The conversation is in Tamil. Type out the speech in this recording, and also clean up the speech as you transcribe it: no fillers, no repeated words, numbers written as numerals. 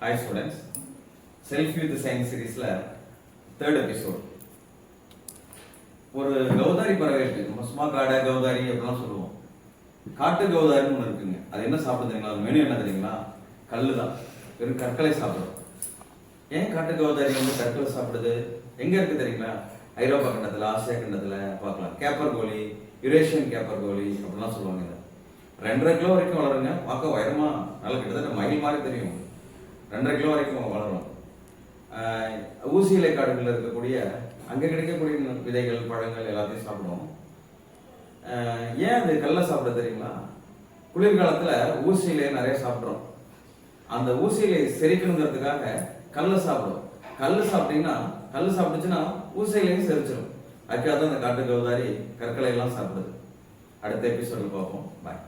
Hi students, Selfie with Science series third episode. ஒரு கௌதாரி பறவை இருக்கு. நம்ம சும்மா காடை கௌதாரி அப்படிலாம் சொல்லுவோம். காட்டு கௌதாரின்னு ஒன்று இருக்குங்க. அது என்ன சாப்பிடுது தெரியுங்களா? மெனு என்ன தெரியுங்களா? கல்லு தான். வெறும் கற்களை சாப்பிடும். ஏன் காட்டு கௌதாரி வந்து கற்களை சாப்பிடுது? எங்க இருக்கு தெரியுங்களா? ஐரோப்பா கண்டத்துல, ஆசியா கண்டத்துல பார்க்கலாம். கேப்பர் கோலி, யுரேஷியன் கேப்பர் கோலி அப்படிலாம் சொல்லுவாங்க. 2.5 கிலோ வரைக்கும் வளருங்க. பார்க்க உயரமா நல்ல கிட்டத்தட்ட மயில் மாதிரி தெரியும். 2.5 கிலோ வரைக்கும் வளரும். ஊசி இலை காடுகளில் இருக்கக்கூடிய அங்கே கிடைக்கக்கூடிய விதைகள் பழங்கள் எல்லாத்தையும் சாப்பிடும். ஏன் அது கல்லை சாப்பிட தெரியுங்களா? குளிர்காலத்தில் ஊசி இலையை நிறைய சாப்பிட்றோம். அந்த ஊசி இலையை செரிக்கணுங்கிறதுக்காக கல்லை சாப்பிடும். கல் சாப்பிட்டுச்சுன்னா ஊசி இலையும் செரிச்சிடும். அதுக்காக தான் அந்த காட்டு கௌதாரி கற்களை எல்லாம் சாப்பிடுது. அடுத்த எபிசோடில் பார்ப்போம். பாய்.